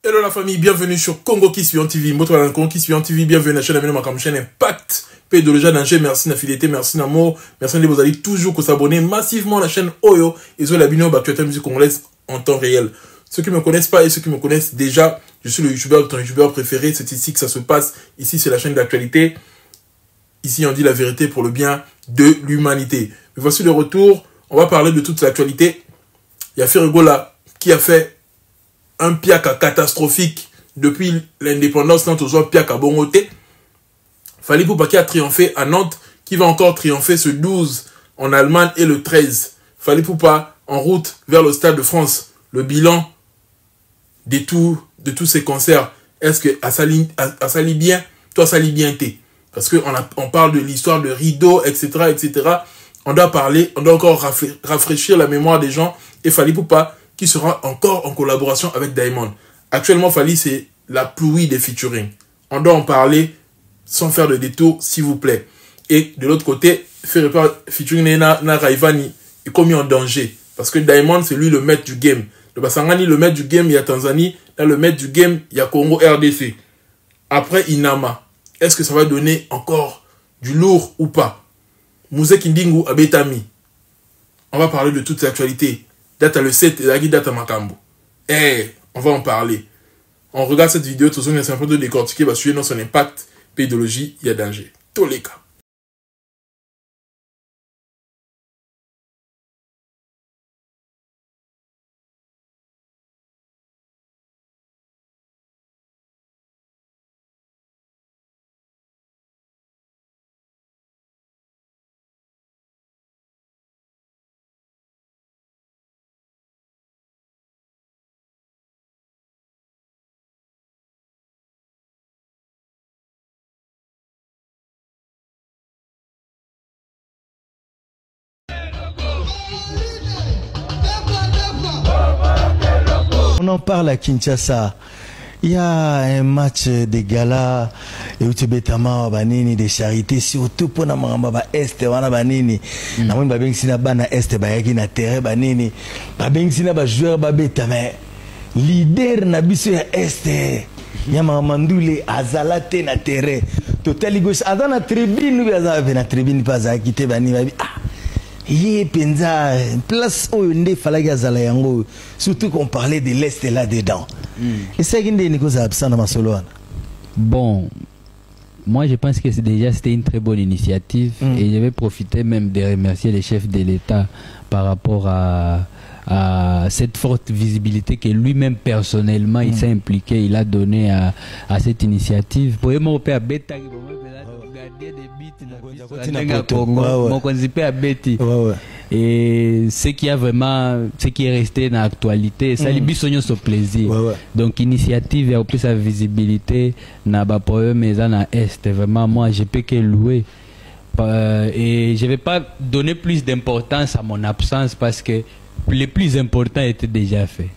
Hello la famille, bienvenue sur Congo qui suit en TV. Moi, Congo qui suit en TV, bienvenue à la chaîne Amino comme chaîne Impact. Pédologie d'Angers, merci d'affiliation, merci d'amour, merci de vous allez toujours s'abonner massivement à la chaîne Oyo et sur la vidéo d'actualité musique congolaise en temps réel. Ceux qui me connaissent pas et ceux qui me connaissent déjà, je suis le youtubeur, ton youtubeur préféré, c'est ici que ça se passe. Ici, c'est la chaîne d'actualité. Ici, on dit la vérité pour le bien de l'humanité. Mais voici le retour. On va parler de toute l'actualité. Il y a Ferregola qui a fait un piaka catastrophique depuis l'indépendance. Nantes aux piaka bongoté. Fali Poupa qui a triomphé à Nantes, qui va encore triompher ce 12 en Allemagne et le 13. Fali Poupa en route vers le Stade de France. Le bilan de tous ces concerts. Est-ce que Assali bien, toi Assali bien t'es? Parce qu'on parle de l'histoire de Rideau, etc., etc. On doit encore rafraîchir la mémoire des gens. Et Fali Poupa qui sera encore en collaboration avec Diamond. Actuellement, Fali, c'est la pluie des featuring. On doit en parler sans faire de détour, s'il vous plaît. Et de l'autre côté, featuring na Raivani est commis en danger. Parce que Diamond, c'est lui le maître du game. Le Basangani, le maître du game, il y a Tanzanie. Là, le maître du game, il y a Congo RDC. Après, Inama. Est-ce que ça va donner encore du lourd ou pas? Mouzé Kindingu Abetami. On va parler de toute l'actualité. Date le 7 et la guide date à Makambo. On va en parler. On regarde cette vidéo, tout ça, c'est un peu de décortiquer, va suivre dans son impact, pédologie, il y a danger. Tous les cas. On en parle à Kinshasa. Il y a un match de gala et où tu betama banini de charité surtout pour na mamba est wana banini na moni babeng sina bana est ba yaki na terrain banini babeng sina ba joueur ba betama leader na biso ya est nyama mandule azalate na terrain total gauche azana tribune ou azana na tribune pas à quitter bani babi Yé penza place où on fallait gazala yango surtout qu'on parlait de l'est là-dedans. Et c'est qu'une des négociations absent dans ma solo. Bon, moi je pense que c'était une très bonne initiative et je vais profiter même de remercier les chefs de l'État par rapport à cette forte visibilité que lui-même personnellement il s'est impliqué, il a donné à cette initiative. Pour moi, on bêta et ce qui a vraiment, ce qui est resté dans l'actualité, ça lui bisogno son plaisir. Donc initiative et en plus sa visibilité n'a pas problème mais en est vraiment moi je peux que louer et je vais pas donner plus d'importance à mon absence parce que le plus important était déjà fait.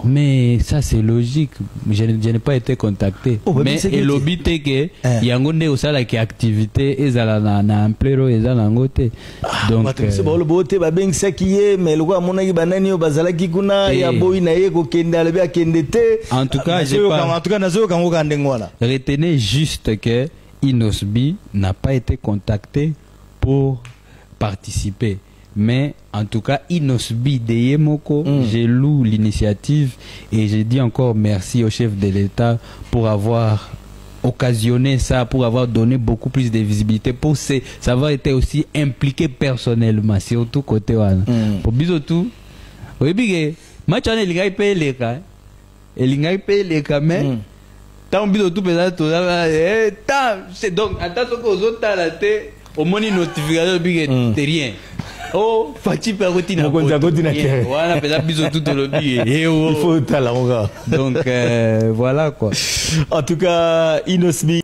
Mais ça c'est logique. Je n'ai pas été contacté. Mais le lobby est que il y a une activité et ça na ampleur et ça nangote. Donc c'est bon le beauté ba beng sakiye mais le quoi monaki banani bazala kikuna ya boy na yeko kenda le ba kendete. En tout cas, j'ai pas. En tout cas nazo kango kandengwana. Retenez juste que Inosbi n'a pas été contacté pour participer. Mais en tout cas, Inosbi de Yemoko, j'ai loué l'initiative et j'ai dit encore merci au chef de l'État pour avoir occasionné ça, pour avoir donné beaucoup plus de visibilité, pour savoir été aussi impliqué personnellement, surtout côté wana. Pour bisotou, oui bigé, match on est paye les cas, et l'ingai paye les cas mais tant bisotou peut-être tout là, c'est donc attention aux autres à la tête, au moins une notification bigé, c'est rien. Oh, Fati Perotina. Voilà, peut-être bisous tout le billet. Il faut talent. Donc, voilà quoi. En tout cas, Inosbi.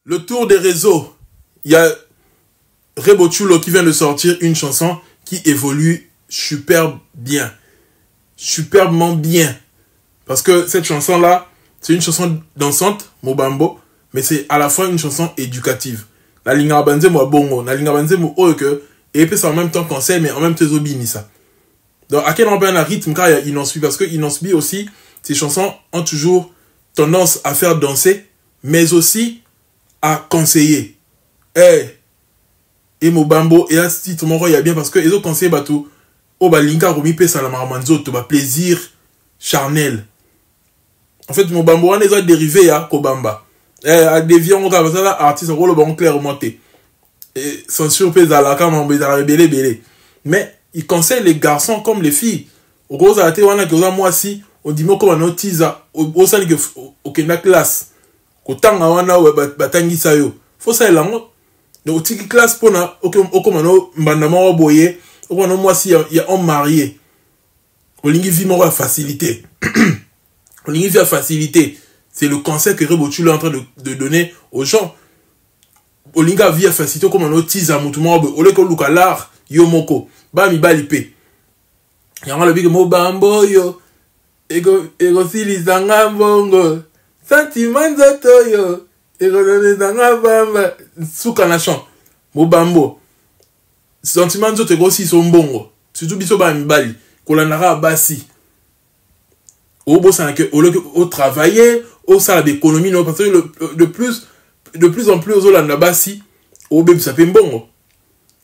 Le tour des réseaux, il y a Rebo Chulo qui vient de sortir une chanson qui évolue superbement bien. Parce que cette chanson-là, c'est une chanson dansante, Mobambo, mais c'est à la fois une chanson éducative. La linga banze mo bongo, la linga banze mo que et puis c'est en même temps conseil, mais en même temps zobini ça. Donc à quel endroit un rythme car il y a Inosbi, parce que Inosbi aussi, ces chansons ont toujours tendance à faire danser, mais aussi à conseiller. Et Mobambo, et là, si tout le monde il y a bien, parce que les autres conseillers, bateau, oh, bah, linga, romi, pe, salamamanzo, to, bah, plaisir charnel. En fait, Mobambo, on les a dérivés, à Kobamba. À dévier, on va ça, artiste, on va clairement monter. Et sans surprise, à la cam, on va belé. Mais, il conseille les garçons comme les filles. Au gros, à la télé, on a que moi, si, on dit, moi, comme un notice, au sein de la classe, au temps, on a, batangi, ça, yo. Faut ça, là, donc, tiki classe pour na, okomano, mbandama boye, okomano, moi, si, il y a un marié. On lingi vie, moi, facilité. On lingi vie à facilité. C'est le conseil que Rebo Chulo est en train de donner aux gens. On lingi vie à facilité, comme on tiza, moutouma, oleko luka l'art, yomoko, ba mi balipe. Yanga le big Mobambo, yo, ego sili zanga bongo, sentiment zato, yo. Et souka na chant Mobambo sentiment de te grossi son bongo surtout biso ba mbali kolanara basi au boss au travailler au salaire d'économie non parce que de plus en plus aux olanda basi au bébé ça fait bongo.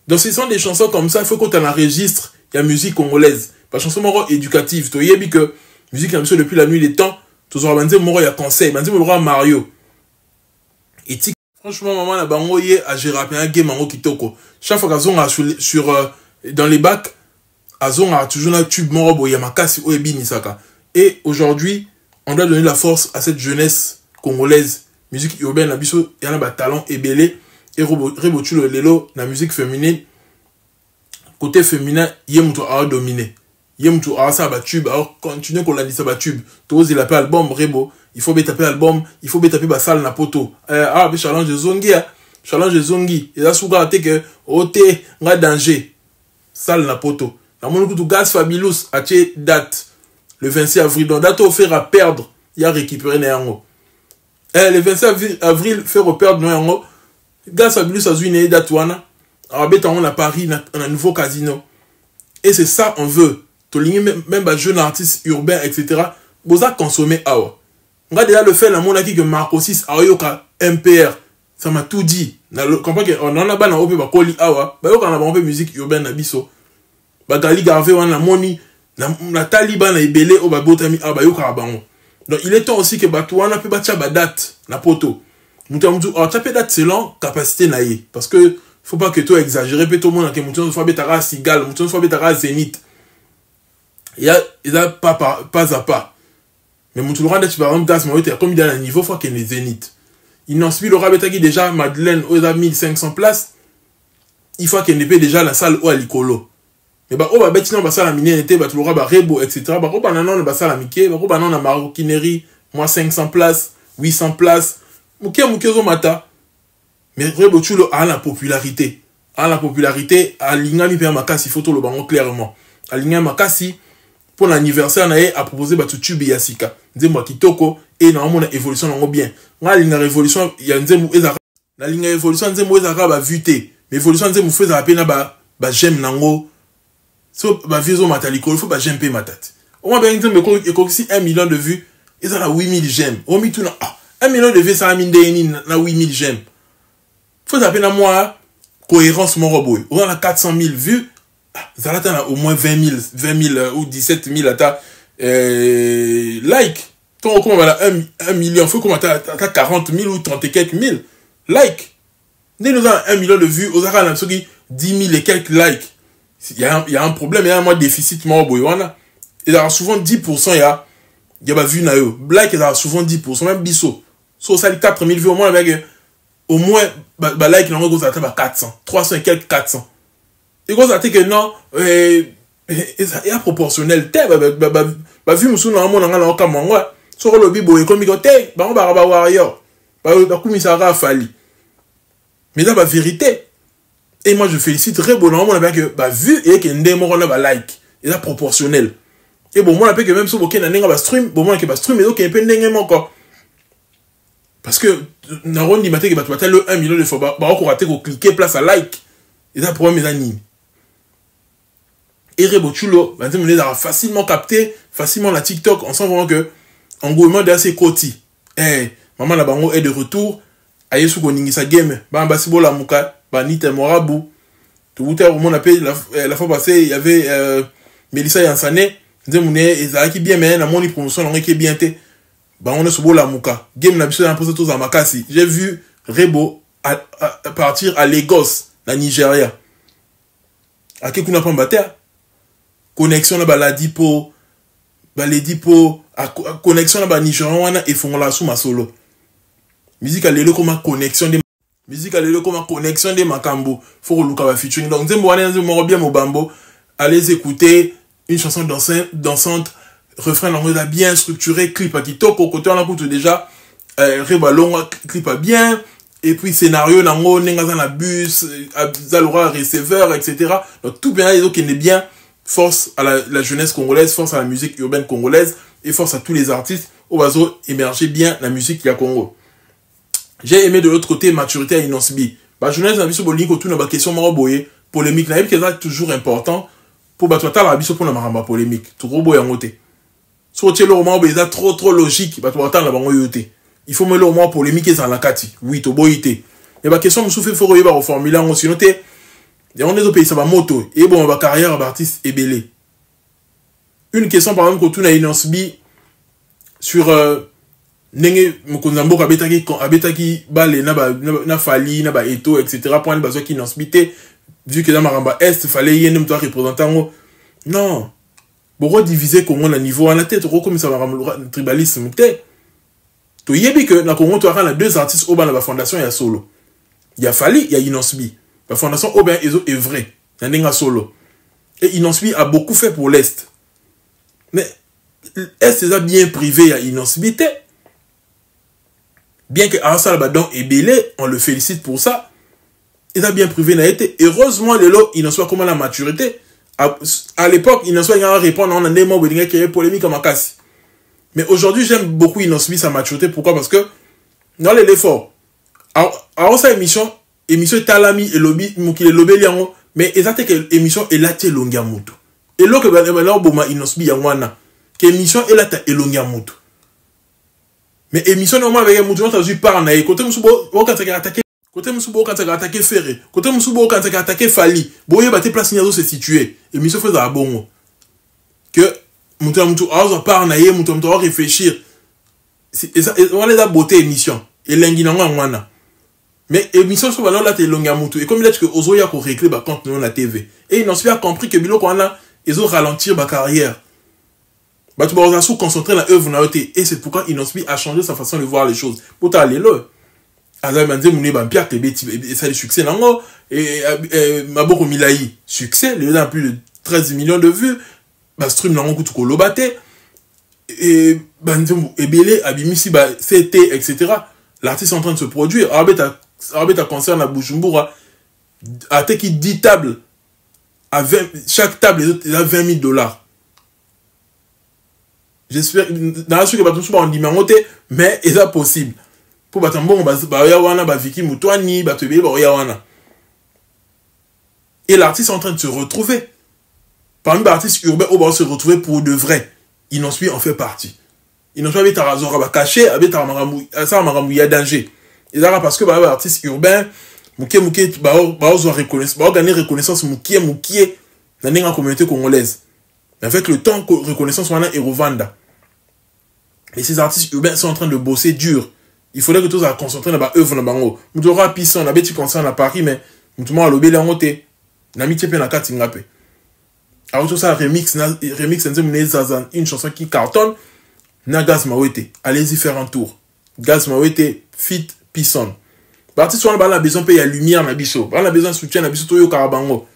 Donc ce sont des chansons comme ça, il faut qu'on t'en enregistre il y a musique congolaise pas chanson moro éducative to yebi que musique comme ça depuis la nuit des temps toujours banze moro ya conseil banze moro Mario. Et franchement, maman, la bango yé a géré un game en kitoko. Chaque fois qu'azon a sur dans les bacs, azon a toujours un tube morobo yamakasi ou ebi nisaka. Et aujourd'hui, on doit donner la force à cette jeunesse congolaise, musique urbaine, la biso, y en a ba talent et belé, et Rebo Chulo lelo, la musique féminine, côté féminin, yé moutou a dominé. Yé moutou a ça ba tube, alors continuez qu'on l'a dit ça ba tube. Tous il appelle album Rebo. Il faut taper album, il faut taper ba salle na poto. Challenge de zongi, challenge de zongi. Et là, souvent, que ote, nga danger. Salle na poto. Na mon coup, gaz fabulous, a date. Le 26 avril. Donc, date offert à perdre. Il a récupéré Néango. Le 26 avril, faire perdre Néango. Gaz fabulous a zouine date wana. Alors, on a Paris, on a un nouveau casino. Et c'est ça, on veut. Toligner même ba jeune artiste urbain, etc. Vous a consommé awa. On va déjà le faire, la monarchie que Marco 6 a eu MPR. Ça m'a tout dit. Comprends qu'on en a pas dans l'opé, bah, Koli Awa. Bah, on a pas musique urbaine, Nabiso. Bah, Gali Garvey, on a Moni. La Taliban a ébélé, oh, bah, Botami, ah, bah, Yokarabano. Donc, il est temps aussi que, bah, toi, on a pu battre la date, la poto. Moutamou, alors, taper date selon capacité naïe. Parce que, faut pas que toi exagérer, peut tout le monde, que Moutamou, soit bétara Sigal, Moutamou, soit bétara Zénith. Il y a pas à pas. Mais mon tour de par exemple gaz moi comme il a un niveau fois qu'il est zénith. Il n'en suit le rabeta qui déjà Madeleine aux a 1500 places. Il faut qu'il n'ait déjà la salle au alicolo. Mais bah oh bah bêtement bah ça la mine était bah tout le raba Rebo etc. Bah oh bah non bah ça la miké bah oh bah non la maroquinerie moi 500 places 800 places mouké zo mata. Mais Rebo Chulo a la popularité. A la popularité à l'ingami per makasi photo le bango clairement. À l'ingami makasi pour l'anniversaire a proposé bah tube yasika nzembo kitoko et normalement la évolution nango bien nga linga révolution ya nzembo ezaka la linga évolution nzembo ezaka ba vuté mais évolution nzembo feza pena ba j'aime nango so ba vizo mataliko il faut ba j'aime pe matate au moins ben nzembo ko si 1 million de vues ezaka 8000 j'aime au mi tout na 1 million de vues ça mine de na 8000 j'aime faut ça pena moi cohérence mon robot on a 400 000 vues. Zalata a au moins 20 000 ou 17 000 like. Ton comment voilà 1 million, faut comment t'as 40 000 ou 30 et quelques mille like. Dès nous avons 1 million de vues, aux arabes, on a 10 000 et quelques likes. Il y a un problème, il y a un mois de déficit, moi, il y a souvent 10%, il y a pas vu na yo. Black, il y a souvent 10%, même bisso. So, ça, 4 000 vues, au moins, avec, au moins, like, il y a 400, 300 et quelques 400. Et quand ça dit que non, il y a proportionnel. Vu monsieur dans mon angala comme moi, sur le bibo et comme il dit, on va warrior, comme ça a fallu. Mais là, la vérité, Et moi, je félicite Rebo. Normalement, on a que, bah, vu, et qu'il y a une démo, on a like. Et là, proportionnel. Et bon, moi, on a que même si on a un stream, bon, moi, on a stream, mais donc, il y a un peu de encore. Parce que, Naron dit, matin, que tu vas le 1 million de fois, bah, on va cliquer place à like. Et là, pour mes amis. Et Rebo Chulo, bah, on a facilement capté, facilement la TikTok. On sent vraiment que, en gros, moi, d'assez côté. Eh, maman, la bango est de retour. Aïe, sous sa game. Bah, bah, c'est bon, la mouka. Bah, ni t'es morabou. Tout à l'heure, on appelle la fois passée, il y avait, Mélissa Yansane. Qui bien, mais la monnaie promotion, on est bien, bah, on est sur la mouka. Game, n'a pas posé tous à Makasi. J'ai vu Rebo partir à Lagos, la Nigeria. À qui qu'on a pas battu? Connexion là, bah, la dipo, les dipo, connexion là, bah, Nigeria, et font la sous ma solo. Musique à l'élo comme connexion des musique à l'élo comme connexion des Makambo. Faut que l'ouka va featuring. Donc, moi, bien mon bambo. Allez écouter une chanson dansante, refrain là, bien structuré, clip à qui top, au côté, on a écouté déjà, Rebalon, clip à bien, et puis scénario, nango, nengaza na bus, zalora, receveur, etc. Donc, tout bien, donc, il est bien, force à la jeunesse congolaise, force à la musique urbaine congolaise, et force à tous les artistes, au bazo, émerger bien la musique à Congo. J'ai aimé de l'autre côté, maturité à Inosbi. Bah, jeunesse, na biso bolingo, tout na question maroboye, polémique, na qui est toujours important, pour battre la biso pour la maramba polémique. Tout gros boy en côté. Soit tu es le roman, c'est trop logique, bah, tu vas attendre la bango yoté. Il faut me le roman polémique et sans la kati. Oui, to boyité. Et bah, question, me souffle, faut regarder au formulaire, on s'y note. Et on est au pays, ça va moto. Et bon, ma carrière d'artiste est belée. Une question, par exemple, que tout n'a Inosbi sur, nenge mukonzambo abetaki bale na fali na ba eto etc. pour aller qui Inosbi vu que dans Maramba Est fallait y même toi représentant non beaucoup diviser Congo na niveau en la tête comme ça Maramba tribalisme to yebi que na Congo tu as deux artistes au bas la fondation ya solo il y a Fali il y a Inosbi la fondation au bas est vrai na nenga solo et Inosbi a beaucoup fait pour l'Est mais Est c'est bien privé à Inosbi bien que Arsa Labadon est belé, on le félicite pour ça. Il a bien privé n'a été. Heureusement, il n'en soit comment la maturité. À l'époque, il n'en soit rien à répondre. On a des mots qui ont polémique à Makassi. Mais aujourd'hui, j'aime beaucoup Inosbi sa maturité. Pourquoi? Parce que dans l'effort, alors ça émission Talami et lobby, Moukile lobby liango, mais exactement que émission est là longa moto. Et là que là boma Inosbi yangwana, que émission est là longa moto. Mais émission normalement avec un mouton t'as vu par naïe côté musubo quand t'as attaqué côté musubo quand t'as attaqué Ferré côté musubo quand t'as attaqué Fali boye baté place niazo se situer émission fait à bon que mouton par naïe mouton réfléchir et ça on les a beauté émission et lengi na ngwana mais émission sur là t'es longa mouton et comme il a dit que ozoya ko réclé ba compte non la TV et ils n'ont pas compris que bilo qu'on a ils ont ralentir ba carrière. Bah, tu vas se concentrer dans l'œuvre et c'est pourquoi Inosbi a changé sa façon de voir les choses. Pour t'aller là, Azam Mandé Mouné Bampiak, et ça le succès, non? Et Maboko Milaï, succès, il a plus de 13 millions de vues. Bah, stream n'a pas tout colobaté. Et Bandé Ebele, Abimisi, bah, CT, etc. L'artiste est en train de se produire. Arbeta concert à Bujumbura, à qui 10 tables, chaque table, il a $20,000. J'espère dans la suite que tout on dit mais est ça possible pour battre bon ya wana ba Vicky Mutwani ba tebe ba ya wana et l'artiste est en train de se retrouver parmi les artistes urbains on va se retrouver pour de vrai Inosbi en fait partie Inosbi avec Tarazora ba caché avec Tamaramu ça Maramu ya danger et là parce que ba artiste urbain muké ba ozo reconnaissance ba gagner reconnaissance muké dans la communauté congolaise avec le temps reconnaissance wana et revanda. Et ces artistes urbains sont en train de bosser dur. Il faudrait que tous à concentrer dans la œuvre dans bango. Nous aura pissé on a petit concert à Paris mais nous tout le monde a lobé la montée. N'amitié pe na katingapé. Alors tout ça remix une chanson qui cartonne na Gaz Mawete. Allez-y faire un tour. Gaz Mawete fit Pisson. L'artiste soit la besoin payer la lumière na biso. On a besoin de soutien na biso to yo karabango.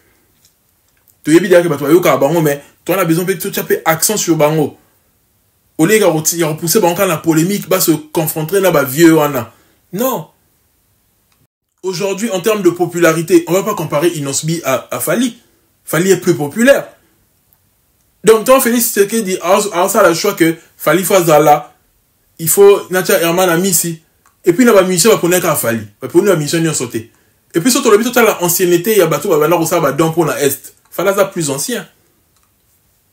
Tu es bien que tu yo karabango mais toi on a besoin de tu taper accent sur bango. Au lieu de repousser la polémique, se confronter là, vieux, non. aujourd'hui, en termes de popularité, on va pas comparer Inosbi à Fali. Fali est plus populaire. Donc, toi, Félix Tshisekedi a ça le choix que Fali fasse là. Il faut, Natia Herman a mis ici. Et puis, il y a une mission à connaître à Fali. Pour nous, la mission, il a sauté. Et puis, surtout, le but, l'ancienneté, il y a bateau, il y a ça, donc pour la Est. Fali, ça plus ancien.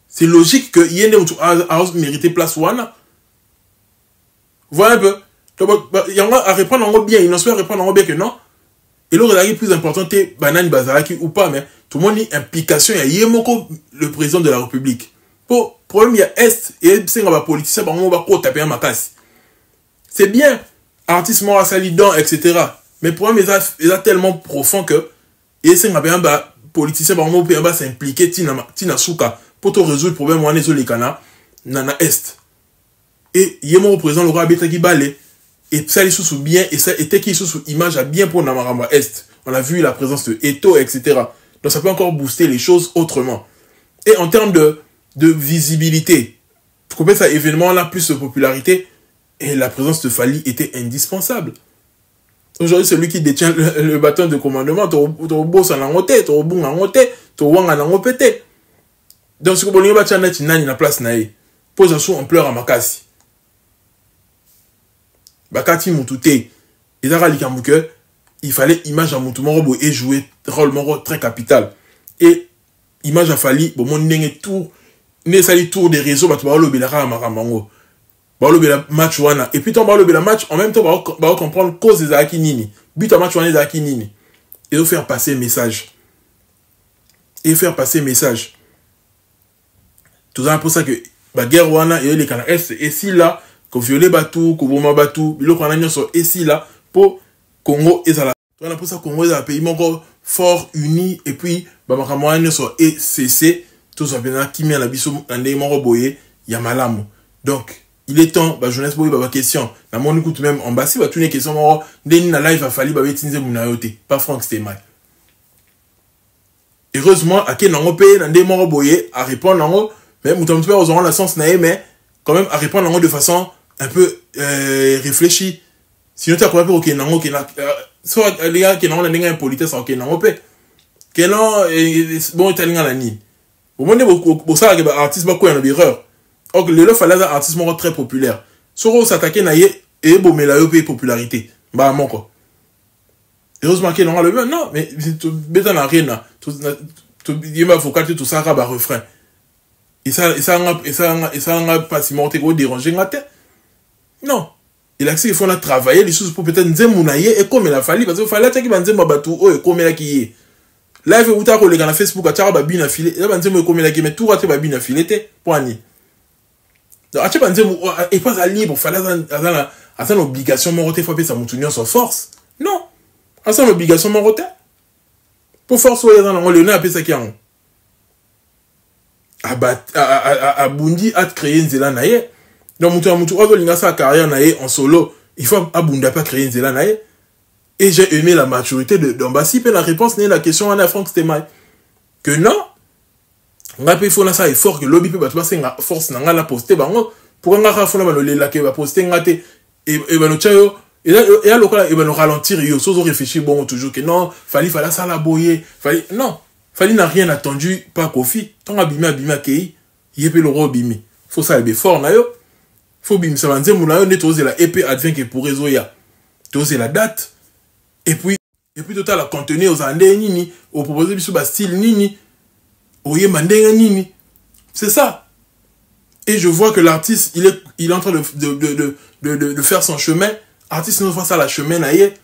C'est logique que y ait des gens qui mérité place wana. Voilà un peu. Il y a à répondre en bien, il n'ose pas répondre en bien que non. Et l'autre est plus important, c'est Banane Bazaraki ou pas, mais tout le monde a implication. Il y a le président de la République. Pour problème, il y a Est et c'est un politicien, on va taper un macasse. C'est bien, artiste mort salidant, etc. Mais le problème est tellement profond que et c'est un politicien, on va s'impliquer, tina souka, pour te résoudre le problème, on est sur les canards, nana Est. Et il y a mon président, le roi Abeta qui balait. Et ça, il sous bien, et ça était qui sous image à bien pour Namaramba Est. On a vu la présence de Eto, etc. Donc ça peut encore booster les choses autrement. Et en termes de visibilité, pour que ça événement-là, plus de popularité, et la présence de Fali était indispensable. Aujourd'hui, celui qui détient le bâton de commandement, tu boss en angoté, tu bon en angoté, tu wang en angopété. Donc, ce que vous voulez, tu as une place naïe. Pose un sou en pleurs à Makasi. Bakati Moutouté, il fallait image à Moutoumorobo et jouer rôle très capital. Et image à Fali, bon, mon n'est tour, n'est sali tour des réseaux, bah tu vas le à Maramango. Bah le match wana. Et puis tu vas le match, en même temps, bah comprendre cause des Aki Nini. But à match wana des Aki Nini. Et de faire passer message. Et faire passer message. Tout ça pour ça que, bah guerre wana, et les canards, et si là, que violer Batou, que Boma Batou, le qu'on sur ici là, pour Congo et ça là. On a pour ça Congo est un pays fort, uni, et puis, bah, ma sur ECC, tout ça bien, qui met la biso, un des morts boyé, Yamalam. Donc, il est temps, bah, jeunesse boyé, bah, question, la mon écoute même en bas, si, bah, toutes les questions, mort, d'une live a fallu, bah, bétinze, mounayote, pas Franck Stémal. Heureusement, à qui n'en payé, dans des morts boyé, à répondre, non, mais, mouton, tu peux, aux la sens, mais, quand même, à répondre, non, de façon, un peu réfléchi. Sinon tu as compris ok non ok soit les gars qui n'ont pas de politesse ok non ok que non bon italien la ni au moins beaucoup ça que artiste beaucoup en erreur donc le fallait un artiste très populaire sur s'attaquer naie et bon mais la popularité bah mon quoi heureusement qu'il n'ont le non mais tu bête en rien tout il va focal tout ça rabat refrain et ça n'a pas si monté go déranger la tête. Non. Il a dit qu'il faut travailler les choses pour peut-être nous mounaye et comme il a fallu parce qu'il fallait que banze mabatu oh et comme il a qui là il veut vous taper les Facebook à tara babi na filé là banze comme il a qui mais tout raté babi na filé te poani donc à banze et pas à libre fallait à ça l'obligation moroté faut payer sa moutounion sans force non à ça l'obligation moroté pour force ouais dans le nez appeler ça qui en à Bundi a créé une zéla naie. Donc, Moutou, sa carrière en solo, il faut abonder pas créer une zéla naie. Et j'ai aimé la maturité d'Ambassi, mais la réponse n'est la question à Franck Stémal. Que non, on a fait ça effort que l'objet peut passer la force n'a la poster, pour un rafon la qui va poster, et ben chayo, et là, il va nous ralentir, il faut réfléchir, bon, toujours que non, fallait ça la boyer, non, fallait n'a rien attendu, pas Kofi, tant abîmé, kei, il peut le robimi. Faut ça, il est fort, nayo. Faut bim ça va dire moula on est osé la épée advient que pour réseau ya tu osé la date et puis total la contenir aux andé nini au proposer biso ba style nini oye mandé nini c'est ça et je vois que l'artiste il est en train de faire son chemin artiste ne fait ça la chemin naie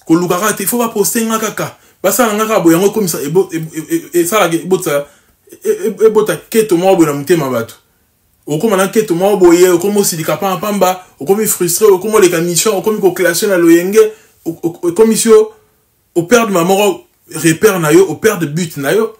ko lukara te faut pas poster ngaka ba ça ngaka boyango comme ça et ça la bota et bota keto mo bo na mutema bato au comme on tout le monde boyer au comme aussi pamba au comme frustré au comme les commissions au comme ko clasher na loyenge au commission au père de maman repère nayo au père de but nayo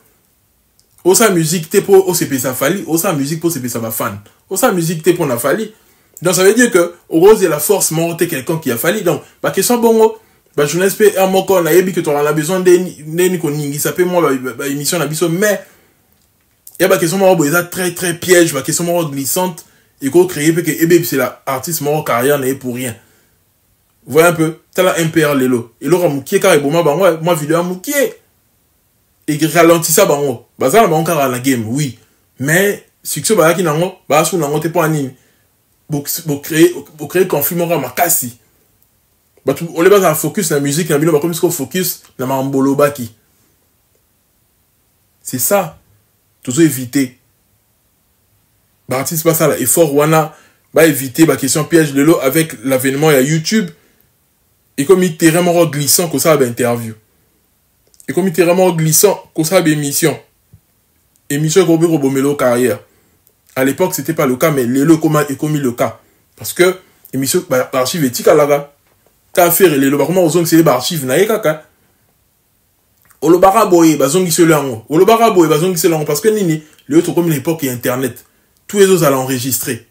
au sa musique t'es pour au CP ça fali au sa musique pour CP ça va fan au sa musique t'es pour na fali donc ça veut dire que au rose de la force monter quelqu'un qui a fali donc ba question bongo ba jeunesse pe un moko na yebi que tu as besoin de ni ko ningi ça peut moi ba émission na biso mais il y a des questions très très piège, des questions glissantes, et qu'on crée parce que c'est l'artiste mort carrière n'est pour rien. Vous voyez un peu, t'as la MPR Lelo. Et l'autre moukié car bon moi vidéo moukié. Et qui ralentit ça bango. Baza la bango car la game, oui. Mais succès ba qui nango, ba sou nango te pas nini. Pour créer conflit mora makasi. Ba tu ole ba focus na musique na bino ba comme ce qu'on focus na mambolo baki. C'est ça. Toujours éviter. Bah artiste pas ça là effort wana ba éviter ba question piège Lelo avec l'avènement à YouTube. Et comme il était vraiment glissant que ça a interview. Et comme il était vraiment glissant que ça a émission. Émission Gobi Robomelo carrière. À l'époque, c'était pas le cas, mais Lelo est commis le cas. Parce que émission archive éthique à la t'as fait Lelo bah comment on c'est les archives na kaka. Olobara boy bazongi se lango. Olobara boy bazongi se lango parce que nini le autre comme l'époque et internet. Tous les autres allaient enregistrer.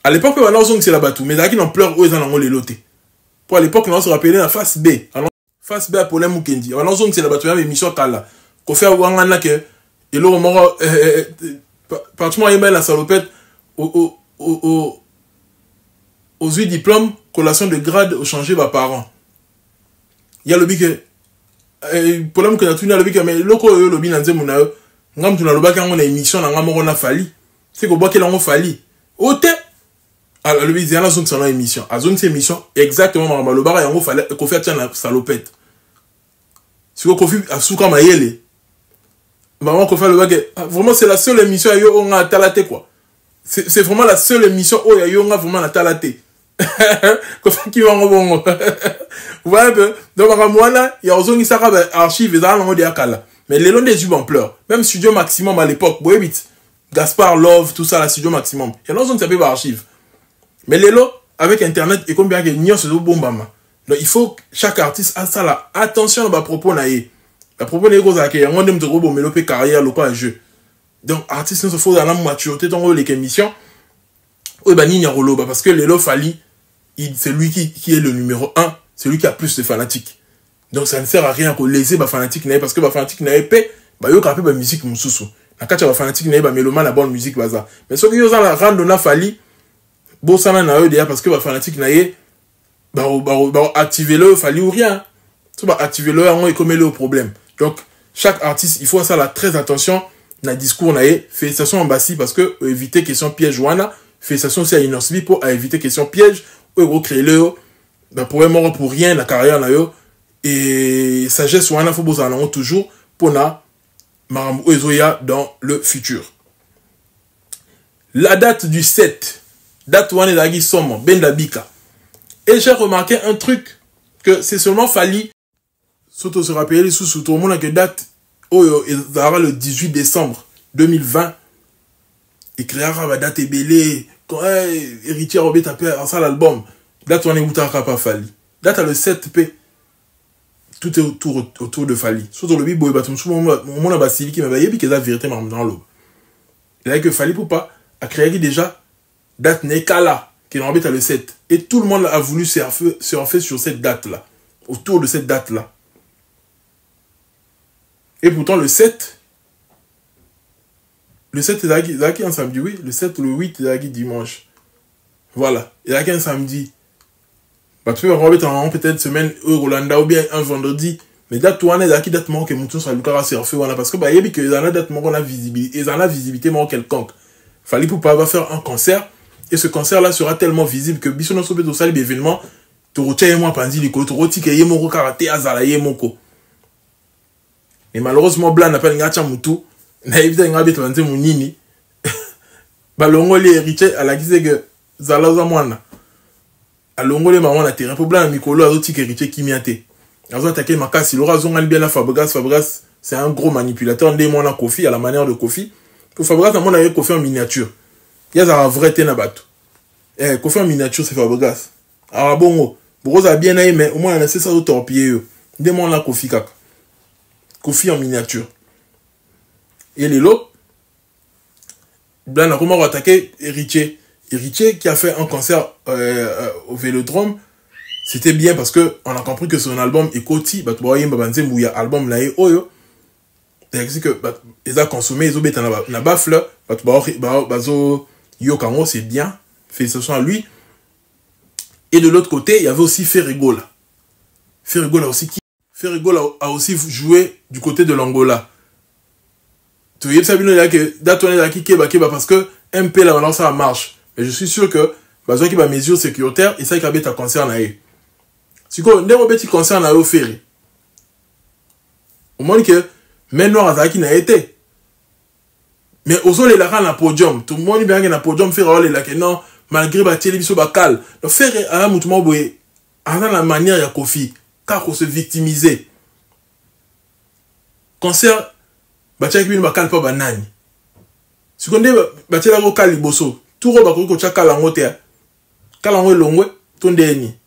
À l'époque, on a c'est la batou, mais là qui n'en pleure où ils en ont les lotés. Pour à l'époque, on se rappelait la face B. Alors, face B à Paulin Mukendi. On a c'est la batou, il y avait émission Kala. Qu'on fait Wangana que, et l'autre mort, pratiquement, il met la salopette aux 8 diplômes, collation de grade au changé par parents. Il y a le bic, Paulin Mukendi a tout le bic, mais l'autre, le bic, n'a ngam tu na loba quand on a émission na ngam on a fali c'est qu'on voit qu'il a fali ote alors le bizarre la zone c'est une émission à zone c'est émission exactement ma loba ya on fallait qu'on fait tiens la salopette si on confie à souka mayele maman qu'on fait le bague vraiment c'est la seule émission yo on a talaté quoi c'est vraiment la seule émission où yo on a vraiment la talaté qu'on fait qui va bon vous voyez un peu donc moi là il y a zone qui sera archive dans le mode yakala. Mais les longs des yeux en pleurs. Même Studio Maximum à l'époque, Gaspard Love, tout ça, la Studio Maximum. Il y en a qui s'appellent archive. Mais les lots, avec Internet, et comme bien que n'y a ce bon bama. Donc il faut que chaque artiste a ça là. Attention à propos naïe. La propos naïe cause à qui on aime de robot mélopé carrière, le quoi jeu. Donc artiste ne se faut dans la maturité dans les émissions. Oui bah ni rolo parce que les lots Fali, c'est lui qui est le numéro 1, c'est lui qui a plus de fanatiques. Donc ça ne sert à rien que léser ba fanatique naïe parce que ba fanatique naïe pe ba yo kapé ba musique mususu na kacha ba fanatique naïe ba mélomane la bonne musique baza mais ceux qui ont la rendre na Fali bo sana na eux déjà parce que ba fanatique naïe ba activer le Fali ou rien tu vas activer le on est comme le problème. Donc chaque artiste il faut ça là très attention na discours naïe félicitations en bassi parce que éviter question piège wana félicitations aussi à Inosbi pour éviter question piège ou créer le ba pour mort pour rien la carrière na yo. Et sagesse wana faut besoin en toujours pour na maram ozoya dans le futur. La date du 7 date wana dagi somme benda bika. Et j'ai remarqué un truc que c'est seulement Fali surtout se rappeler sous tout le monde que date le 18 décembre 2020 et créera la date belé quand héritier Robert tapé en ça l'album date wana utaka pas Fali date le 7p. Tout est autour de Fali. Surtout le bibo, mon abasili qui m'a dit que la vérité m'a dans l'eau. Il a que Fali pour pas a créé déjà date Nekala qui l'embête à le 7. Et tout le monde a voulu surfer sur cette date-là. Autour de cette date-là. Et pourtant le 7 il a un samedi, oui. Le 7 ou le 8 il a dimanche. Voilà. Il a un samedi. Bah, tu peux remettre en peut-être semaine Rolanda ou bien un vendredi. Mais date toi, on est qui date que mouton ça Lucas surfer parce que bah il y a que dans la date on a visibilité et dans la visibilité quelconque. Fallait pour pas faire un concert et ce concert là sera tellement visible que biso no sobe to sali événement to rotia moi pandi liko to rotike ye moko karaté azala ye moko. Et malheureusement blanc n'a pas ngacha mutu na éviter ngabe to banze munini. Balongo les héritiers à la gise que zala za mwana. Alongole maman na terrain pour blanc mikolo azoti héritier qui miate. Azo attaquer makasi Laura zongal bien la Fabregas c'est un gros manipulateur ndé mona Kofi à la manière de Kofi. Pour Fabregas na mona Kofi en miniature. Il y a un vrai tenabato. Kofi en miniature c'est Fabregas. Ah bongo, Broza a bien aimé mais au moins on a cessé de torpiller eux. Ndé mona Kofi kaka. Kofi en miniature. Et les lots blanc a comment attaquer héritier qui a fait un concert au Vélodrome. C'était bien parce que on a compris que son album est côté bah tu vois il y a album là et oyo c'est que ils a consommé ils ont bêta na bafle bah tu vois bazo yo kango c'est bien félicitations à lui Et de l'autre côté, il y avait aussi Ferregola. Ferregola aussi qui? Ferregola a aussi joué du côté de l'Angola. Tu vois, ça veut dire que d'atoner la keba parce que MP là maintenant ça marche. Mais je suis sûr que besoin qu'il y a mesures sécuritaires et ça qui a concerne à eux. Si quoi, n'est pas petit concerne à eux ferry. Au moins que maintenant à qui n'a été. Mais aux autres les là na podium, tout le monde bien que na podium faire les là que non malgré ba télévision ba cal. Le faire à mutumo boy à la manière ya Kofi car on se victimiser. Concert batia qui ba cal pas banani. Si qu'on dit batia la cal liboso, tout roba ko cha cal en hauteur. Cal en longwe ton dernier.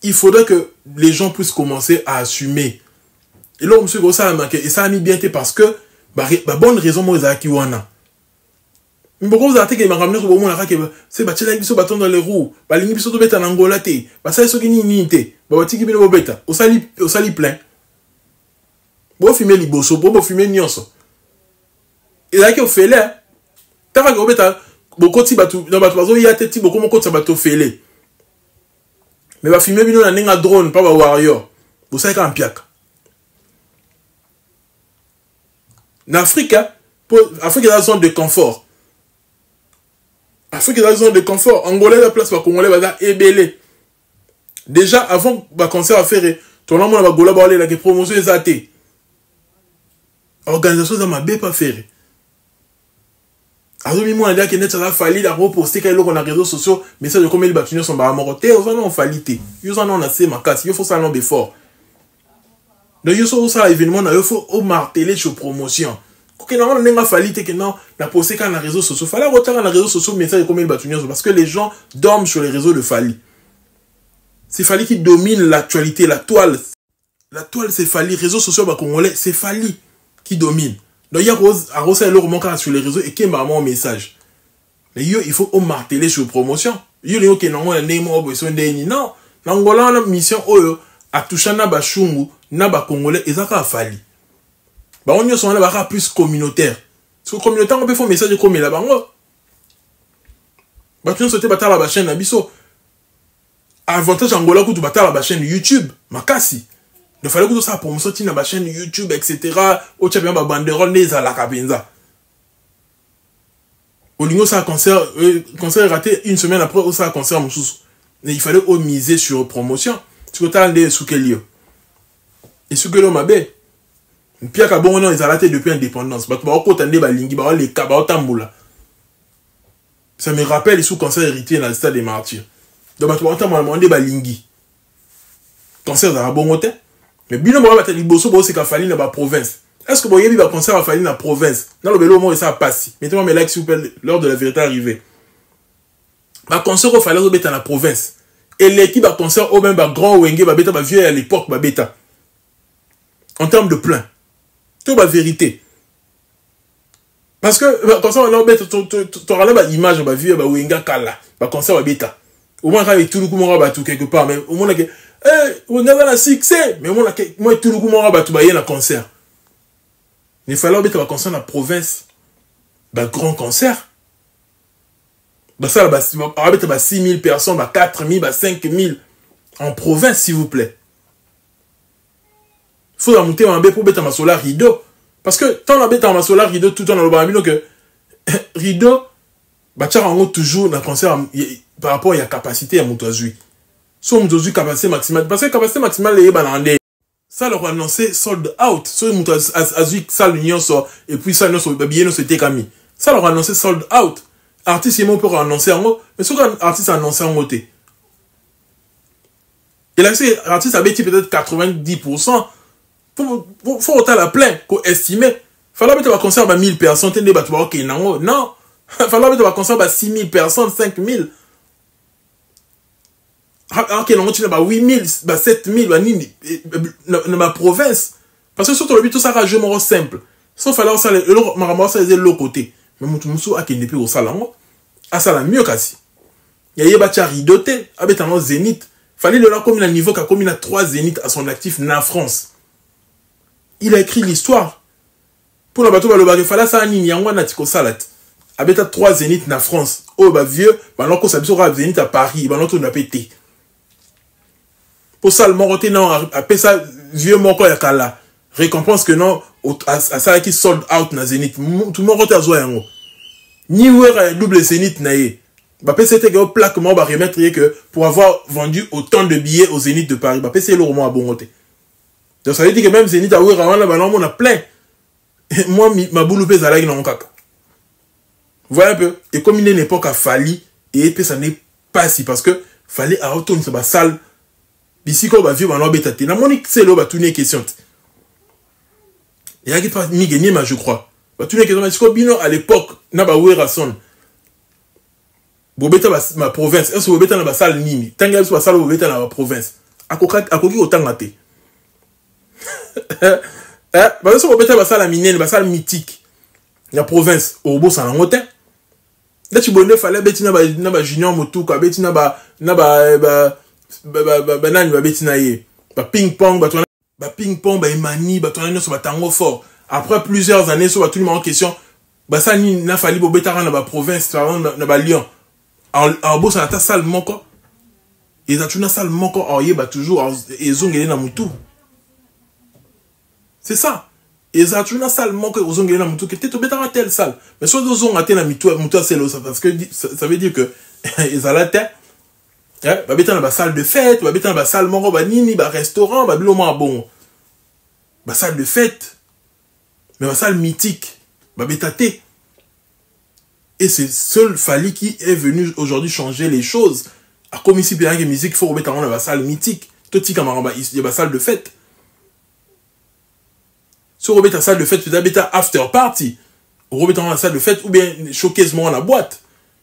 Il faudrait que les gens puissent commencer à assumer. Et là, monsieur Gossa a manqué. Et ça a mis bien parce que, bonne raison, moi, ils ont acquis wana. Mais pourquoi vous avez dit que m'a ramené sur le moment, c'est battu là, ils bâton dans les roues. Bah, les biso de bêta en Angola, bah, ça, ils ni unité. Bah, battu qui vient bêta. Au sali plein. Bon, fumer les bosso, bon, fumer nyonso. Et là, qu'on fait là, t'as pas que bêta, beaucoup de bateaux, dans bateau, il y a tête, beaucoup de bateaux fait. Mais va fumer, bino, na un drone, pas un warrior. Vous savez qu'un piac. En Afrique, Afrique est dans la zone de confort. Afrique est dans la zone de confort. Angolais, la place, Congolais, va ébélé. Déjà, avant, va concert à faire, ton nom, va gola, va aller, la promotion est athée. Organisation, ça m'a bien pas fait. Alors, moi, on a dit que ça a fallu la reposter quand on a les réseaux sociaux, mais ça de combien les bâtiments sont baramorotés, ils en ont fallu. Ils en ont assez ma casse, il faut ça non fort. Donc, il faut ça événement, il faut marteler sur promotion. Quand on a fallu que non, la poster quand on a les réseaux sociaux, il fallait retirer les réseaux sociaux, mais ça de combien les bâtiments parce que les gens dorment sur les réseaux de Fali. C'est Fali qui domine l'actualité, la toile. La toile, c'est Fali. Les réseaux sociaux congolais, c'est Fali qui domine. Donc, il y a Rosa et le roman sur les réseaux et qui m'a un message. Mais il faut marteler sur promotion. Il y a non, l'Angola, la mission, a touché na bashungu, na ba congolais, et ça a fallu. Bah, on y a plus communautaire. Parce que communautaire, on peut faire un message comme là-bas. Bah, tu nous souhaites battre la chaîne Nabiso. Avantage Angola, tu battre la chaîne YouTube, Makasi. Il fallait que tout ça pour me sortir dans ma chaîne YouTube, etc. Au tchèque, ma banderole, les à la capenza. Au lingo, ça a concert raté une semaine après, ça a concert mon sous. Mais il fallait miser sur promotion. Tu as des sous quel lieu. Et sous quel m'a bé. Pierre Cabon, ils ont raté depuis l'indépendance. Mais tu vas entendre balingi, les cabas, tamboula. Ça me rappelle les sous concert héritier dans le stade des martyrs. Donc, tu vas entendre des balingi. Concert dans la bonne hôtel. Mais bien, on va battre les bossos, c'est qu'il fallait dans la province. Est-ce que vous voyez un concert à fallait dans la province? Dans le vélo, moi, ça passe. Mettez-moi mes likes, s'il vous plaît, lors de la vérité arrivée. Un concert au fallait dans la province. Et l'équipe à concert au même grand Wenge, va vieux à l'époque, bêta. En termes de plein. Tout la vérité. Parce que, comme ça, on a tu auras l'image, vieux, Wenga Kala. Concert, bêta. Au moins, quand il y a tout le monde, tout quelque part. Mais au moins, on a un succès. Mais moi, tout le monde, on a un concert. Il fallait mettre un concert dans la province. Un grand concert. Ça, on va mettre 6 000 personnes, 4 000, 5 000 en province, s'il vous plaît. Il faut monter un peu pour mettre un solar rideau. Parce que tant on met un solar rideau, tout le temps dans le que rideau, on toujours dans le concert par rapport à la capacité à Moutouazoui. Soit Moutouazoui capacité maximale. Parce que la capacité maximale est balandée. Ça leur a annoncé sold out. Soit Moutouazoui, ça l'union sort. Et puis ça, nous bien, nous c'était Camille. Ça leur a annoncé sold out. Artiste, il peut annoncer en haut. Mais soit un artiste a annoncé en haut. Et là, l'artiste a bêti peut-être 90%. Faut autant la plein qu'on estime. Fallait mettre un concert à 1000 personnes. Non. Fallait mettre un concert à 6000 personnes, 5000. Alors qu'il y a 8000, 7000 dans ma province. Parce que surtout le but, tout ça a jeu simple. Sauf alors, ça, c'est l'autre côté. Mais Moussou a qui n'est plus au salon. Ah, ça l'a mieux quasi. Il y a un ridoté, avec un zénith. Fallait le là comme il a niveau comme il a 3 zéniths à son actif en France. Il a écrit l'histoire. Pour le bateau, il fallait ça à Niniangwa Natiko Salat. abeta 3 zénith na France. Oh bah vieux, bah non ko ça biso zénith à Paris, bah non to na pété. Pour ça le moroté non appelle ça vieux moko ya kala. Récompense que non à ça qui sold out na zénith. Tout le monde a joué yango. Ni ouais double zénith na yé. Bah c'était que plaque moi bah remettre que pour avoir vendu autant de billets au Zénith de Paris. Bah c'est le roman à bon côté. Donc ça veut dire que même Zénith à Ouéra là bah non on a plein. Moi ma boule pèse à la non caca. Vous voyez un peu. Et comme il est une époque à Fali et puis ça n'est pas si parce que Fali a retourné sur la salle. D'ici qu'on va vivre en embêté. La monique c'est là bah tout n'est question. Il y a qui pas ni gagné mais je crois. Bah tout n'est question mais c'est comme bino à l'époque n'a pas Ouéra son. Bobeta ma province, est-ce que bobeta na ba salle nini? Tanga so salle bobeta na ba province. Akoki otanga te. Ba so bobeta ba salle minene, ba salle mythique. La province, au bout ça na ngote. Là tu bonne fallait beti na ba junior motuka, beti na ba nani ba beti na ye. Ba ping pong, ba ping pong, ba emani, ba tona so ba tango fort. Après plusieurs années so ba tout le monde en question. Ba ça ni na fali bobeta na ba province, na ba Lyon. En boss à ta salle moko ils ont une salle moko en yeba toujours ils ont gagné na mutu c'est ça ils ont une salle moko ils ont gagné na mutu que tu beta à telle salle mais soit ils ont até na mutu c'est là parce que ça veut dire que ils ont la tête ba beta na ba salle de fête ba beta na ba salle moko ba nini ba restaurant ba biloma bon ba salle de fête mais ba salle mythique ba beta té. Et c'est seul Fali qui est venu aujourd'hui changer les choses. À comme ici, bien que musique, il faut remettre dans la salle mythique. Tout petit camarade, il y a la salle de fête. Si on remet la salle de fête, tu as after party. On remet dans la salle de fête ou bien showcase-moi la boîte.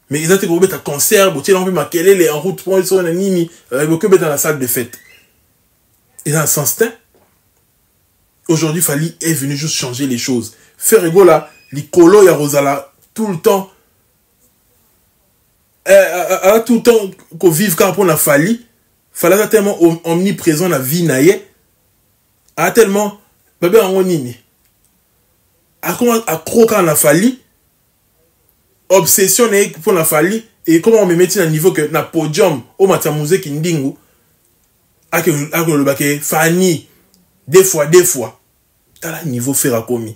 Mais ils ont été remettre un concert, tu as envie de marquer les en route pour ils un nini, que dans la salle de fête. Et dans ce sens, aujourd'hui, Fali est venu juste changer les choses. Faire ego là, les colos, il y a Rosala tout le temps. Tout le temps qu'on vive quand on a Fali, Fali a tellement omniprésent la vie naïe, a tellement bébé en nini, a comment à croquer en a Fali, obsession pour la Fali et comment on me met à un niveau que na podium au matin musée qui ndingu, a que le baquet Fanny des fois t'as la niveau faire commis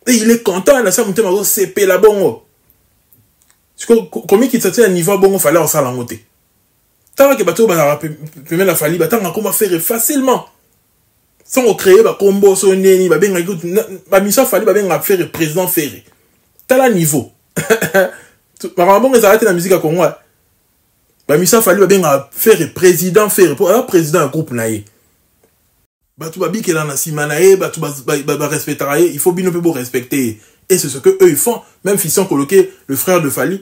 et il est content là ça monte ma CP la bongo. Comme il s'était à un niveau bon, il fallait en salle en côté. Tant que bateau va permettre la Fali, tant qu'on va faire facilement. Sans créer un combo, son nez, va bien écoute, ma mission Fali va bien faire président ferré. T'as la niveau. Par rapport ils arrêtent la musique à Congo. Ma mission Fali va bien faire président ferré. Pour un président un groupe naïe. Batou babi qui là na simanae, batou ba respecter, il faut bien un peu respecter. Et c'est ce que eux ils font. Même s'ils sont coloqués, le frère de Fali,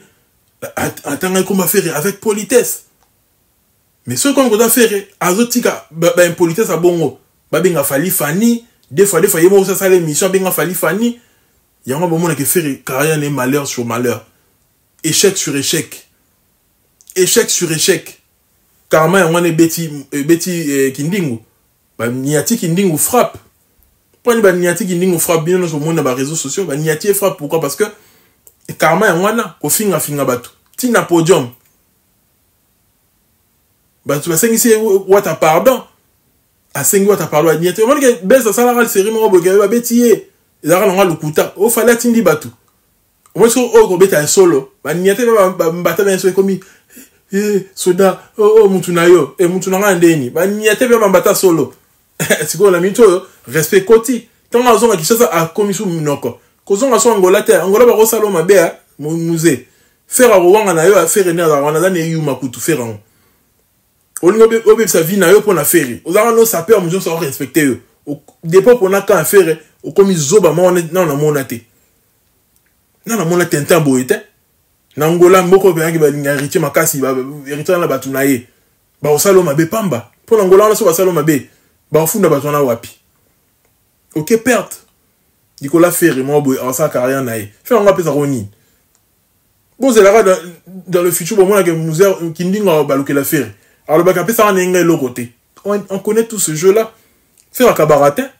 attends qu'on va faire avec politesse. Mais ce qu'on va faire, azotika, ben politesse à bongo, ben Fali Fani, des fois il y a ça l'émission, ben Fali Fani, il y a un moment qui fait carrière n'est malheur sur malheur, échec sur échec, échec sur échec. Karma on est Betty Kindingu, ben Niati Kindingu frappe. Prenez ba Niati Kindingu frappe bien sur le monde dans les réseaux sociaux, ben Niati frappe pourquoi parce que Karma est wana ko finga batu. Tina podium. Bah tu vas sengi what a pardon. A sengi what a pardon Niati. On que beza salara série mo boga ba betier. Ezara longa lukuta. O fallait tindi batu. Au moins o ko beta solo. Ba Niati ba mbata ben so komi soda mutu na yo mutu na ngandeni. Ba Niati ba mbata solo. C'est quoi la mito respect koti. Tant nga zonga kishasa a komisu minoko. Kozonga so Angola te Angola ba rosalo mabea musée faire rwanga na yo a faire na wana na yu makutu faire on olingo be sa vie na yo pour na faire ozanga no saper muzo so respecter yo dépôt pour na ka faire o komi zoba mo na mona te na mona tenta boite na Angola mboko be ngi ba linga héritier makasi ba héritier na batu na ye ba osalo mabe pamba pour Angola na so ba salo mabe ba funda batu na wapi OK perte Nicolas Ferré, moi, en sa carrière, naïe. Fait un rappel à Roni. Bon, c'est là, dans le futur, bon, moi, que nous avons, qui nous avons baloué la Ferré. Alors, le bac, ça, on est de l'autre côté. On connaît tout ce jeu-là. Faire un cabaratin,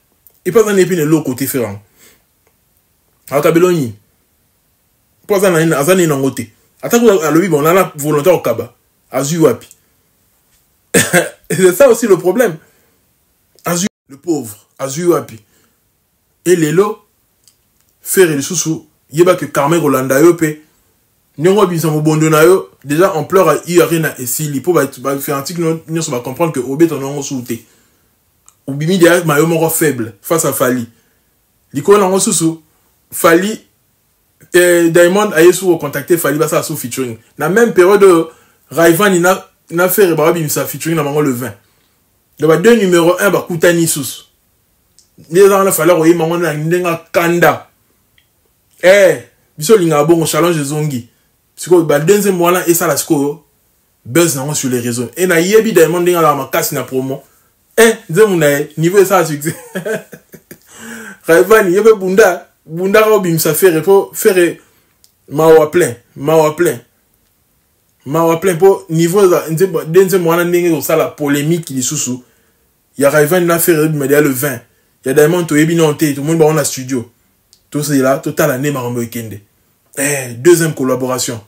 et pas un épine de l'autre côté, faire un. Alors, Kabeloni. Pour ça, azani nangote. Attends que à l'objet, on a la volonté au kaba. Azu wapi. C'est ça aussi le problème. Azu, le pauvre. Azu wapi. Et Lelo, faire les sous-sous. Yeba que Carmen Rolanda yope. Nyongo bisamo bondo na yo. Déjà, on pleure à Iarena et Sili. Pour faire un tic, nous va comprendre que Obé ton nom souté. Ou bimi derrière mayo moro faible face à Fali. Liko na sous-sous. Fali. Diamond a eu contacté Fali Bassa sous featuring. Dans la même période, Raivan n'a fait Rebarabi sa featuring dans le 20. Donc, deux numéro 1, bah, Koutani sous. Les gens ont fallu envoyer maman dans Ndenga Kanda. Biso linga bon challenge zongi. Parce que bah deuxième mois là et ça la score buzz sur les réseaux. Et na yebi Diamond Ndenga la makasi na promo. Nzemu na niveau ça succès. Raivan yebe bunda Robi ça fait mawa plein pour niveau deuxième mois Ndenga ça la polémique qui sous. Il y a Raivan na fait le 20. Il y a Diamond to yebi non té tout le monde dans la studio. Tout c'est là, total année Marambo Kende. Deuxième collaboration.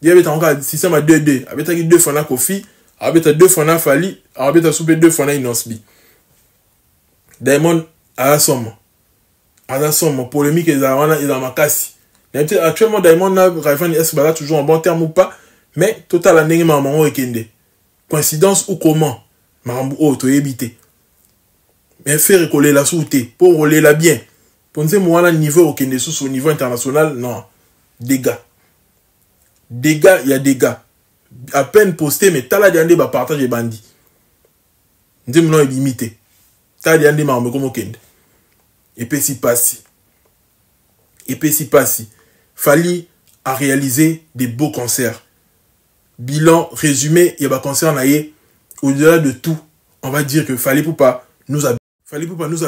Il y avait encore système à 2-2. Avec 2 fois Kofi, avec 2 fois Fali, avec 2 fois Inosbi. Diamond à la somme. À la somme, polémique et dans ma casse. Actuellement, Diamond n'a pas toujours en bon terme ou pas, mais total année Marambo Kende. Coïncidence ou comment Marambo to éviter. Mais faire recoller la souté pour rouler la bien. Pensez moi là niveau au niveau international, non. Dégâts. Dégâts, il y a dégâts. À peine posté, mais t'as la diandé bah partage et bandit. Nous non limité. T'as la diandé mais comme okende. Et puis si passe. Fali a réalisé des beaux concerts. Bilan résumé, il y a un concert naïe. Au-delà de tout, on va dire que Fali Poupa nous a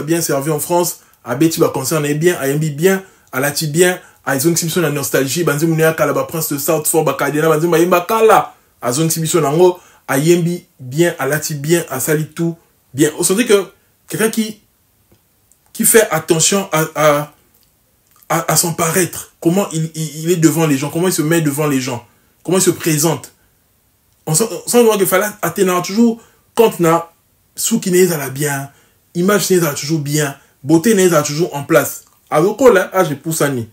bien servi en France. Abeti va concerner bien, Ayembi bien, Alati bien, Azon Simpson la nostalgie, Banzi Mounia Kalaba Prince de Southford, Bakadena, Banzi Mayemba Kala, Azon Simpson Nango, Ayembi bien, Alati bien, Asali tout bien. On se dit que quelqu'un qui fait attention à son paraître, comment il est devant les gens, comment il se met devant les gens, comment il se présente. On sent qu'il fallait atteindre toujours, quand on a sous qui n'est à la bien, image n'est à toujours bien. Beauté n'est pas toujours en place. Alors là, j'ai poussé ni.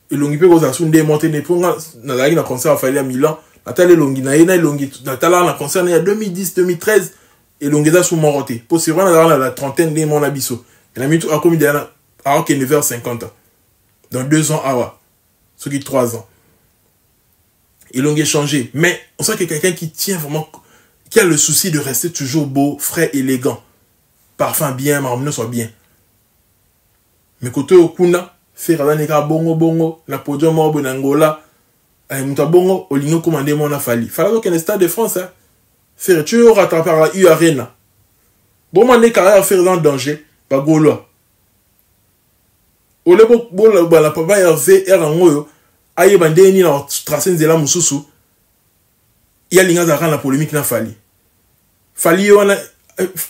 Et longi pe koza sunde monter ne ponga na la na concert à Fali à Milan. Natale longi na longi natala na concert il y a 2010 2013 et longi za sous moroté. Pour c'est vraiment dans la trentaine de mon abisso. Il a mis tout à comme il a à 9h50. Dans 2 ans awa. Ce qui 3 ans. Et longi changé, mais on sent que quelqu'un qui tient vraiment qui a le souci de rester toujours beau, frais, élégant. Parfum bien, marmone soit bien. Mais côté okuna faire la neka bongo na podium mobo n'Angola ay muta bongo olingo commander mon a Fali donc un stade de France hein faire tu rattraper à U Arena bon man carrière faire dans danger ba golo ole bo la papa RV ngoyo aye bandeni na tracer nzela mususu ya linga za la polémique na Fali on a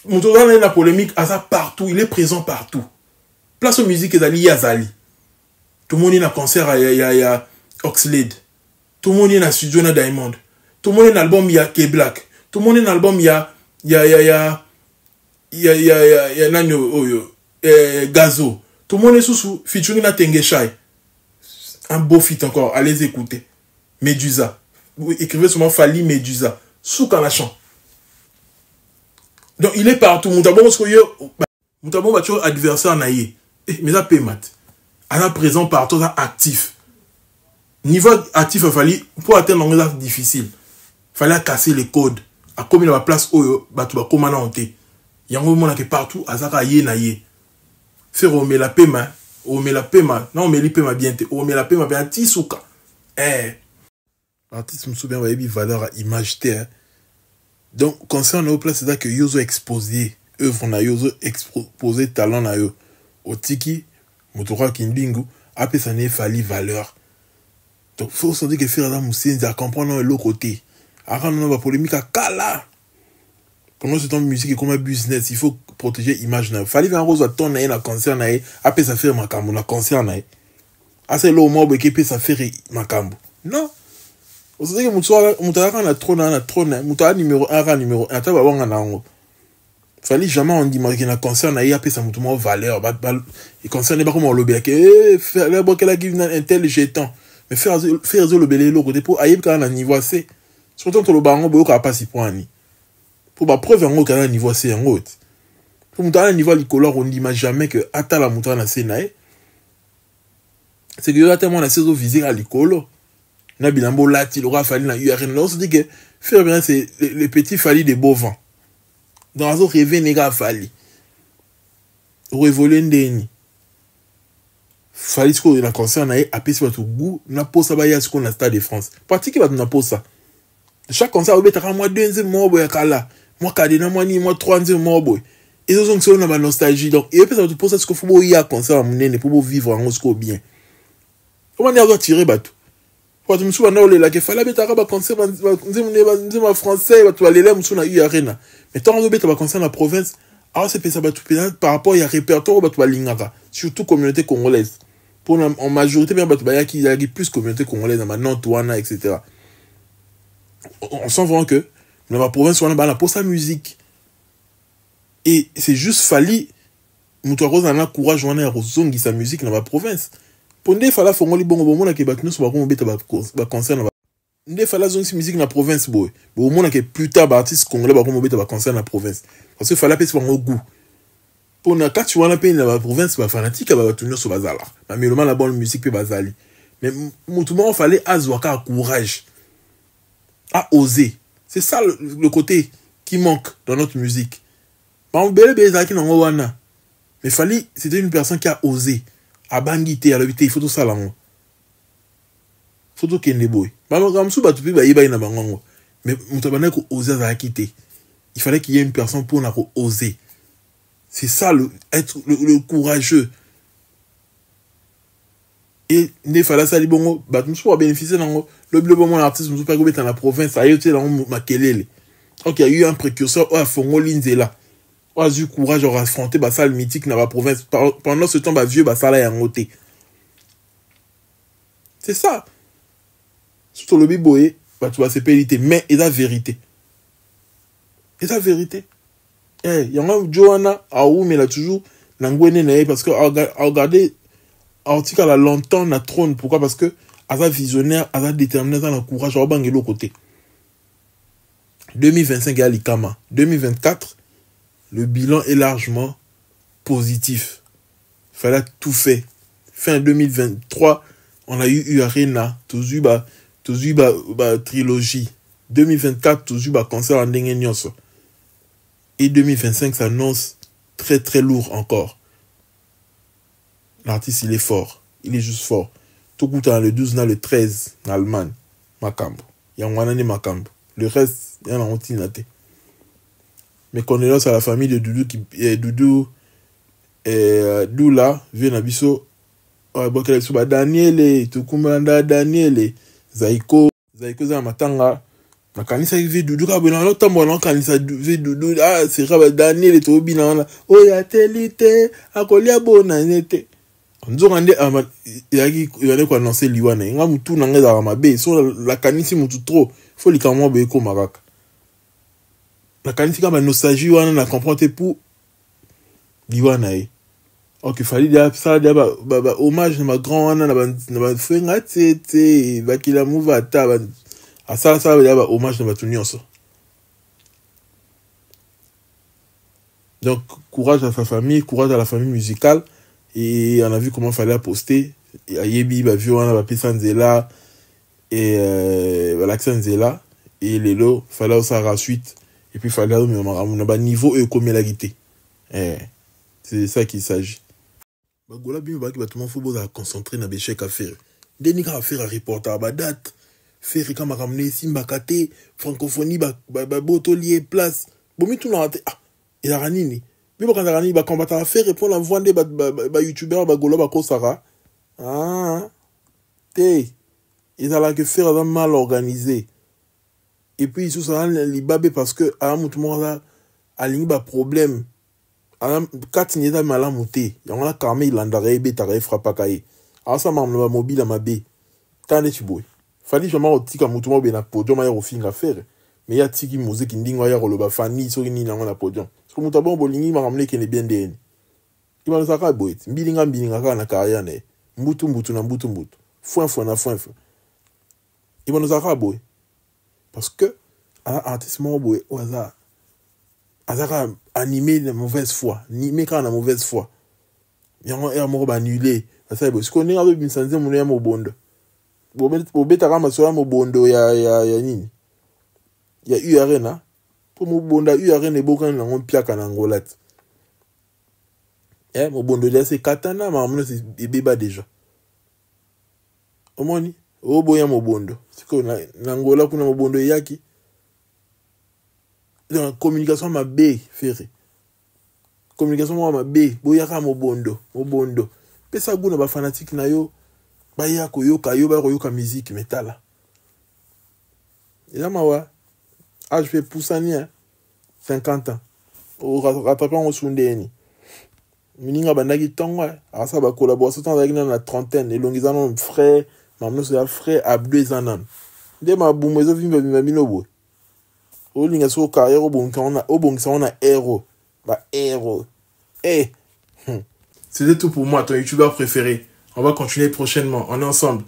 muto dans la polémique à ça partout, il est présent partout. Place aux musiques ezali yazali. Tout le monde est dans concert à Oxlade. Tout le monde est dans studio na Diamond. Tout le monde est dans album ya K Black. Tout le monde est dans album ya Gazo. Tout le monde est sous featuring na Tengeshai. Un beau feat encore, allez écouter. Medusa. Vous écrivez souvent Fali Medusa. Sous Kanachan. Donc il est partout. Moutabon va toujours adversaire naïe. Mais ça paye mat. À présent partout, actif. Niveau actif, il fallait, pour atteindre un résultat difficile, il fallait casser les codes. À combien de place où tu vas commander. Il y a un moment qui partout, à ça, il y a faire on met la paiement. On met la paiement. Non, on met la paiement bien. On met la paiement bien. Tisouka. L'artiste me souvient, il y a valeur à image. Donc, concernant nos places, c'est que Yozo exposé. Œuvre na Yozo exposé talent na yo. Au tiki, motora kindingu, après ça n'est Fali valeur. Donc, faut se dire que faire la moussine, à comprendre l'autre côté. Avant, on va polémique à Kala. Pendant ce temps, musique est comme un business, il faut protéger l'image. Fali va rose à ton naïe, la concert naïe, après ça fait ma camo, la concert naïe. asa lo mo boke pe ça faire makambo non on sait que mutara na trône mutara numéro 1 numéro 1 ta ba wanga nango fallait jamais on dit que na concert na ya pe ça mutumo valeur et concert n'est pas comme on lobby que faire la boke la give un tel jeton mais faire le belé lo côté pour ayeb quand na niveau assez surtout to lo bango boyo ka pas si point ni pour ba preuve en quand na niveau assez en haut pour mutara niveau licolore on dit jamais que ata la mutara na senae c'est que là tellement la saison visée à l'écolo na bilambo lati le roi fallait na URN là on se dit que faire bien c'est les petits fallis des bovins dans un rêve nega falli révoler ndeni falli ce qu'on a concerne à pèse votre goût na posa ba ya ce qu'on a Stade de France pratique ba na posa chaque concert au betara moi deuxième mois boy kala moi kade na moi ni moi troisième mois boy et ils ont sur na nostalgie donc et peut-être pour ça ce qu'il faut y a concert munene pour vivre en osco bien comment on doit tirer bateau quand me souviens là là que fallait betara ba concert nzema français ba to aller là musuna arena mais tant on beta ba concert na province alors c'est ça ba tout par rapport il y a répertoire ba to lingaka surtout communauté congolaise pour en majorité bien ba to ba qui y plus communauté congolaise na Nantoana etc. On sent vraiment que dans la province on a pour sa musique et c'est juste fallu mutu akoza na courage wana ya kozongi sa musique dans la province ponde fala fongoli bongo bomona ke batunu so bakoma beta ba concert na nde fala zongi musique na province boy bomona ke plus tard ba artiste congolais bakoma beta ba concert na province parce que fala pesi bango goût pona ka tu wana pe na ba province ba fanatique ba batunu so bazala ba meloma la bonne musique pe bazali mais mutu mo fallait azwaka courage à oser. C'est ça le côté qui manque dans notre musique. Par exemple, mais Fally, c'était une personne qui a osé. À bangité, à l'habiter, il faut tout ça là. Il faut tout qu'il y ait boy. Mais oser à quitter. Il fallait qu'il y ait une personne pour oser. C'est ça être le courageux. Et ne fallait ça libongo bah nous soit bénéficier dans le bon artiste nous pas dans la province a été dans makelele donc il y a eu un précurseur à Fongo Linzela a eu courage à affronter bah ça mythique dans la province pendant ce temps bah vieux bah ça là en côté c'est ça surtout le biboé bah tu vas se périter mais et la vérité il y a un Johanna a où mais là toujours l'angouene parce que regarder article à longtemps na trône pourquoi parce que asa visionnaire asa déterminé dans le courage au bangelo côté 2025 à l'Ikama 2024 le bilan est largement positif fallait tout fait fin 2023 on a eu Arena toujours trilogie 2024 toujours concert en ndenge nyonso et 2025 s'annonce très très lourd encore. L'artiste, il est fort. Il est juste fort. Tout coûte le 12, le 13, en Allemagne. Makambo. Il y a un Makambo. Le reste, il y a un antinate. Mes condoléances à la famille de Doudou Doudou Doula, vient à Bisso. Daniel, Tukumanda, Daniel, Zaiko, Zamatanga. Na kanisa hivi Doudou kabela l'autre moi na kanisa Doudou c'est raba Daniel et to binana o ya telite akolia bona nete nzongande yaki yane ko annoncer liwana nga mutu na ngeza mabe so la kanisi mutu trop faut likamo be ko maraka la kanisi ka ba nostalgie wana na comprendre pour liwana e ok fallait dia ça dia ba hommage na ma grand wana na ba fenga tete ba kila mova ta à ça veut dire hommage de Batunios. Donc courage à sa famille, courage à la famille musicale et on a vu comment il fallait poster. Ayebi ba vu on a appelé Sanzela et l'accent Zela et Lelo fallait aussi la suite et puis fallait on a niveau et comme la guité. C'est ça qu'il s'agit. Bagola bien ba ki ba tout monde faut besoin concentrer na béchek à faire. Deni ka faire un reportage ba date. Faire comme ramener Simbakate francophonie botolier place bomi tout na il a ranini mais quand ranini ba combattre à faire pour la vendre ba youtubeur ba golo ba kosara ils a la que faire mal organisé et puis tout ça les babé parce que à tout monde là a ligne ba problème à 4 nida malamuté on a calmé il andare betare frappa kai asa mamlo mobile ma be tande chiboy fali jama otika mutu mo be na podium ya rofinga faire mais ya tiki musique ndingo ya koloba fani so ni na podium so mutu bon bolingi makamle ke ne bien deni ibano saka boy mbilinga ka na carrière ne mbutu foin na foin ibano saka boy parce que artiste mo boy au hasard azaka animé de mauvaise foi ni me ka na mauvaise foi ya mo ba annulé ça boy ce qu'on est avec binsanze mo ya mo bondo bobeta kama soya mo bondo ya nini ya URN po mo bonda URN e bokan na ngom piaka na ngolat mo bondo ya se katana ma mona se beba déjà omoni o boya mo bondo siko na ngola kuna mo bondo yaki la communication ma be ferré communication ma be boya ka mo bondo pesa guna ba fanatique na yo baya koyoka musique metala ila mawa je fais poussani 50 ans au rattrapant au sundeni mininga bandaki tonga asa ba collaboration avec na trentaine et longizano frère mamno c'est frère Abdou Zanan de ma bumezo vimba binobo o linga so carrière au bon on a héros ba héros c'était tout pour moi, ton youtubeur préféré. On va continuer prochainement. On est ensemble.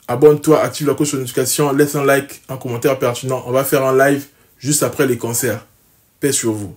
Abonne-toi, active la cloche de notification, laisse un like, un commentaire pertinent. On va faire un live juste après les concerts. Paix sur vous.